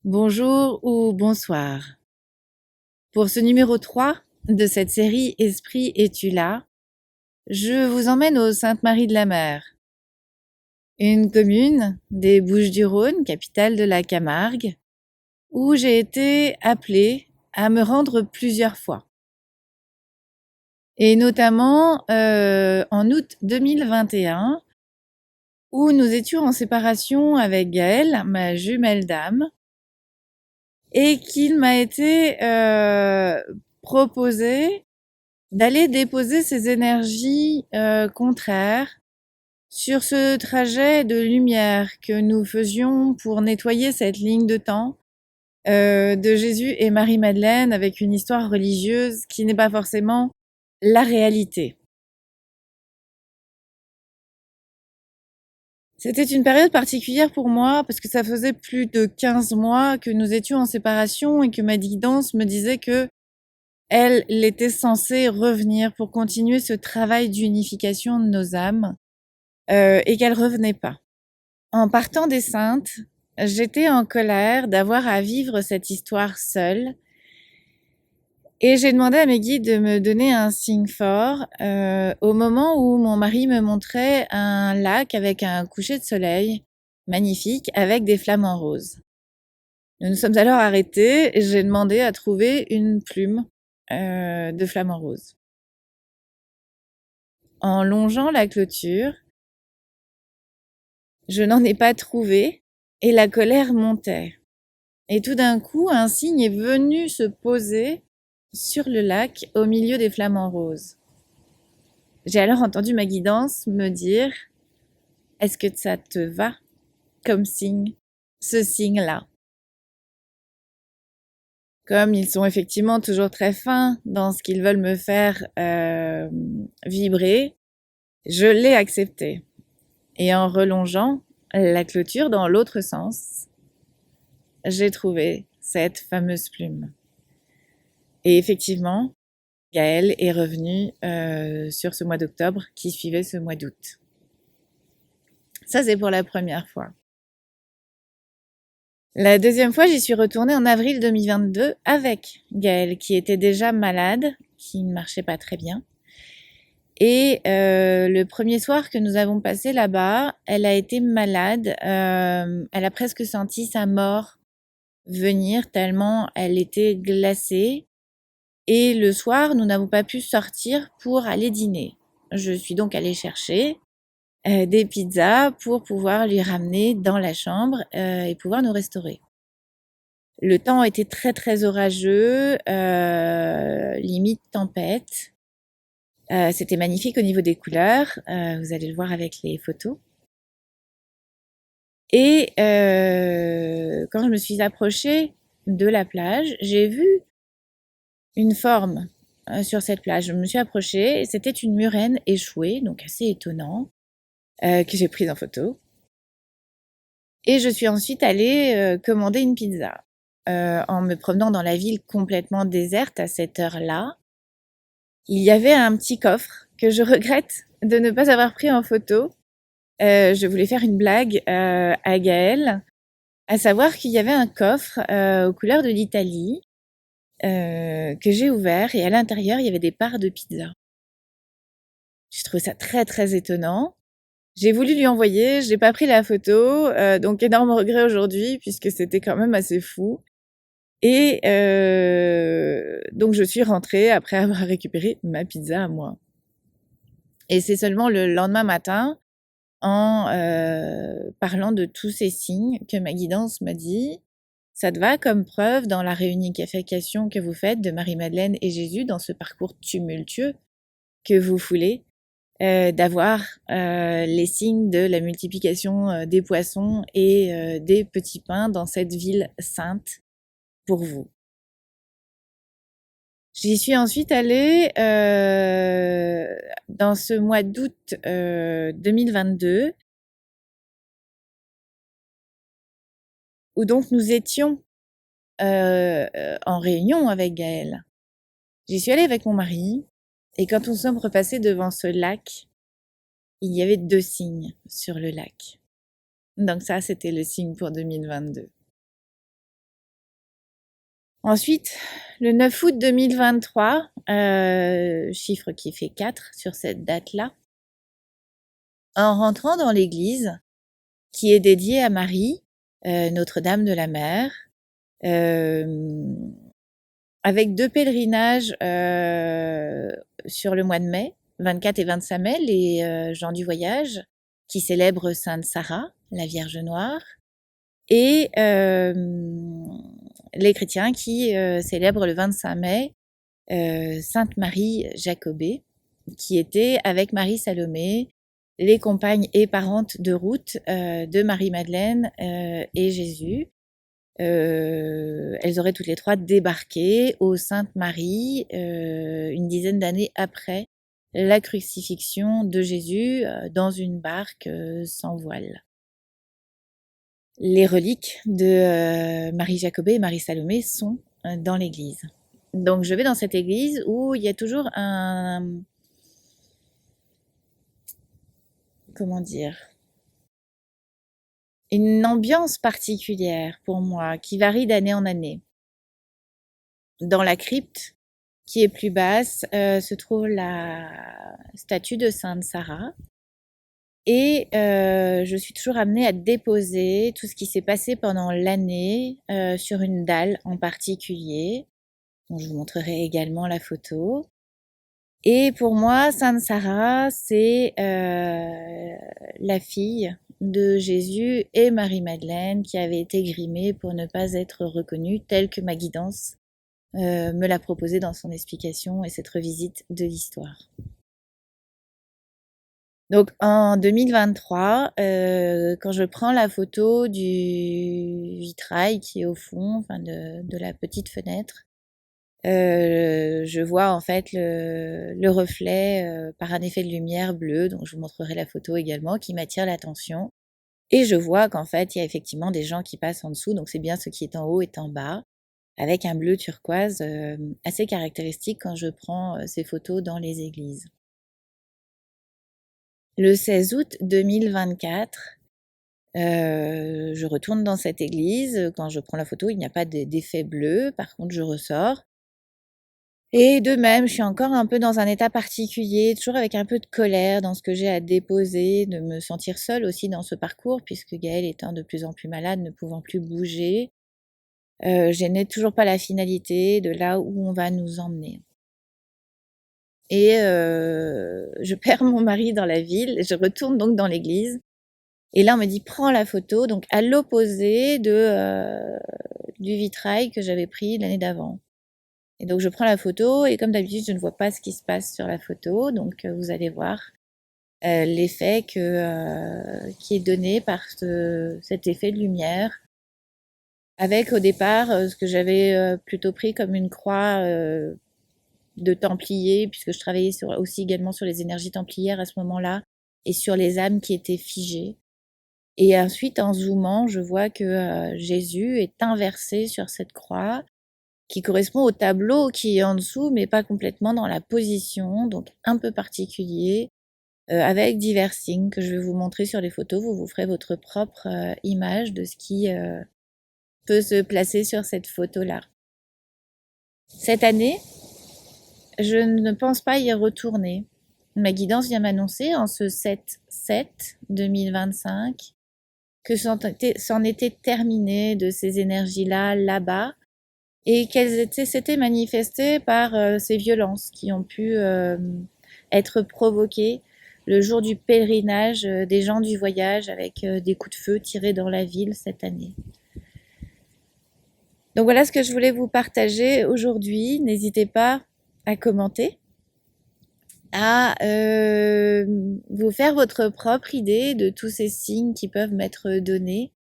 Bonjour ou bonsoir. Pour ce numéro 3 de cette série Esprit es-tu là, je vous emmène aux Saintes-Maries-de-la-Mer, une commune des Bouches-du-Rhône, capitale de la Camargue, où j'ai été appelée à me rendre plusieurs fois. Et notamment en août 2021, où nous étions en séparation avec Gaëlle, ma jumelle d'âme, et qu'il m'a été proposé d'aller déposer ses énergies contraires sur ce trajet de lumière que nous faisions pour nettoyer cette ligne de temps de Jésus et Marie-Madeleine avec une histoire religieuse qui n'est pas forcément la réalité. C'était une période particulière pour moi parce que ça faisait plus de 15 mois que nous étions en séparation et que ma guidance me disait que elle était censée revenir pour continuer ce travail d'unification de nos âmes et qu'elle revenait pas. En partant des Saintes, j'étais en colère d'avoir à vivre cette histoire seule et j'ai demandé à mes guides de me donner un signe fort au moment où mon mari me montrait un lac avec un coucher de soleil magnifique avec des flamants roses. Nous nous sommes alors arrêtés et j'ai demandé à trouver une plume de flamant rose. En longeant la clôture, je n'en ai pas trouvé et la colère montait. Et tout d'un coup, un signe est venu se poser sur le lac au milieu des flamants roses. J'ai alors entendu ma guidance me dire: est-ce que ça te va comme signe, ce signe-là? Comme ils sont effectivement toujours très fins dans ce qu'ils veulent me faire vibrer, je l'ai accepté. Et en relongeant la clôture dans l'autre sens, j'ai trouvé cette fameuse plume. Et effectivement, Gaëlle est revenue sur ce mois d'octobre qui suivait ce mois d'août. Ça, c'est pour la première fois. La deuxième fois, j'y suis retournée en avril 2022 avec Gaëlle, qui était déjà malade, qui ne marchait pas très bien. Et le premier soir que nous avons passé là-bas, elle a été malade. Elle a presque senti sa mort venir tellement elle était glacée. Et le soir, nous n'avons pas pu sortir pour aller dîner. Je suis donc allée chercher des pizzas pour pouvoir lui ramener dans la chambre et pouvoir nous restaurer. Le temps était très très orageux, limite tempête. C'était magnifique au niveau des couleurs, vous allez le voir avec les photos. Et quand je me suis approchée de la plage, j'ai vu une forme sur cette plage. Je me suis approchée et c'était une murène échouée, donc assez étonnant, que j'ai prise en photo. Et je suis ensuite allée commander une pizza. En me promenant dans la ville complètement déserte à cette heure-là, il y avait un petit coffre que je regrette de ne pas avoir pris en photo. Je voulais faire une blague à Gaëlle, à savoir qu'il y avait un coffre aux couleurs de l'Italie que j'ai ouvert et à l'intérieur, il y avait des parts de pizza. J'ai trouvé ça très très étonnant. J'ai voulu lui envoyer, j'ai pas pris la photo, donc énorme regret aujourd'hui puisque c'était quand même assez fou. Et donc je suis rentrée après avoir récupéré ma pizza à moi. Et c'est seulement le lendemain matin, en parlant de tous ces signes, que ma guidance m'a dit: ça te va comme preuve dans la réunification que vous faites de Marie-Madeleine et Jésus dans ce parcours tumultueux que vous foulez, d'avoir les signes de la multiplication des poissons et des petits pains dans cette ville sainte pour vous. J'y suis ensuite allée dans ce mois d'août 2022, où donc nous étions en réunion avec Gaëlle. J'y suis allée avec mon mari, et quand nous sommes repassés devant ce lac, il y avait 2 signes sur le lac. Donc ça, c'était le signe pour 2022. Ensuite, le 9 août 2023, chiffre qui fait 4 sur cette date-là, en rentrant dans l'église qui est dédiée à Marie, Notre-Dame de la Mer, avec 2 pèlerinages sur le mois de mai, 24 et 25 mai, les gens du voyage qui célèbrent Sainte Sarah, la Vierge Noire, et les chrétiens qui célèbrent le 25 mai Sainte Marie Jacobée, qui était avec Marie Salomé, les compagnes et parentes de route de Marie-Madeleine et Jésus. Elles auraient toutes les 3 débarqué aux Sainte-Marie une dizaine d'années après la crucifixion de Jésus dans une barque sans voile. Les reliques de Marie Jacobée et Marie Salomé sont dans l'église. Donc je vais dans cette église où il y a toujours une ambiance particulière pour moi qui varie d'année en année. Dans la crypte, qui est plus basse, se trouve la statue de Sainte Sarah. Et je suis toujours amenée à déposer tout ce qui s'est passé pendant l'année sur une dalle en particulier, dont je vous montrerai également la photo. Et pour moi, Sainte Sarah, c'est la fille de Jésus et Marie-Madeleine qui avait été grimée pour ne pas être reconnue, telle que ma guidance me l'a proposé dans son explication et cette revisite de l'histoire. Donc en 2023, quand je prends la photo du vitrail qui est au fond, enfin de la petite fenêtre, je vois en fait le reflet par un effet de lumière bleue, dont je vous montrerai la photo également, qui m'attire l'attention. Et je vois qu'en fait, il y a effectivement des gens qui passent en dessous, donc c'est bien ce qui est en haut est en bas, avec un bleu turquoise assez caractéristique quand je prends ces photos dans les églises. Le 16 août 2024, je retourne dans cette église. Quand je prends la photo, il n'y a pas d'effet bleu. Par contre, je ressors. Et de même, je suis encore un peu dans un état particulier, toujours avec un peu de colère dans ce que j'ai à déposer, de me sentir seule aussi dans ce parcours, puisque Gaëlle étant de plus en plus malade, ne pouvant plus bouger, je n'ai toujours pas la finalité de là où on va nous emmener. Et je perds mon mari dans la ville, je retourne donc dans l'église. Et là, on me dit, prends la photo, donc à l'opposé du vitrail que j'avais pris l'année d'avant. Et donc, je prends la photo, et comme d'habitude, je ne vois pas ce qui se passe sur la photo. Donc, vous allez voir l'effet qui est donné par cet effet de lumière. Avec au départ, ce que j'avais plutôt pris comme une croix de templier, puisque je travaillais aussi également sur les énergies templières à ce moment-là, et sur les âmes qui étaient figées. Et ensuite, en zoomant, je vois que Jésus est inversé sur cette croix, qui correspond au tableau qui est en dessous, mais pas complètement dans la position, donc un peu particulier, avec divers signes que je vais vous montrer sur les photos. Vous ferez votre propre image de ce qui peut se placer sur cette photo-là. Cette année, je ne pense pas y retourner. Ma guidance vient m'annoncer en ce 7/7/2025 que c'en était terminé de ces énergies-là, là-bas, et qu'elles s'étaient manifestées par ces violences qui ont pu être provoquées le jour du pèlerinage des gens du voyage avec des coups de feu tirés dans la ville cette année. Donc voilà ce que je voulais vous partager aujourd'hui. N'hésitez pas à commenter, à vous faire votre propre idée de tous ces signes qui peuvent m'être donnés.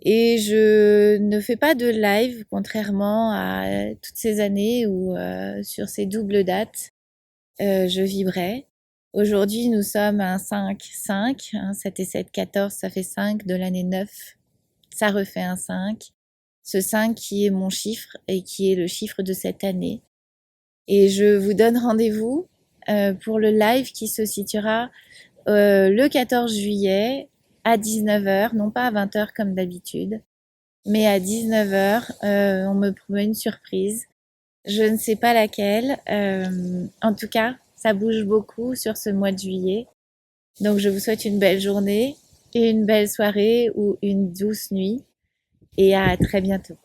Et je ne fais pas de live, contrairement à toutes ces années où sur ces doubles dates, je vibrais. Aujourd'hui, nous sommes un 5/5, 7 et 7, 14, ça fait 5 de l'année 9, ça refait un 5. Ce 5 qui est mon chiffre et qui est le chiffre de cette année. Et je vous donne rendez-vous pour le live qui se situera le 14 juillet à 19h, non pas à 20h comme d'habitude. mais à 19h, on me promet une surprise. Je ne sais pas laquelle. En tout cas, ça bouge beaucoup sur ce mois de juillet. Donc, je vous souhaite une belle journée, une belle soirée ou une douce nuit et à très bientôt.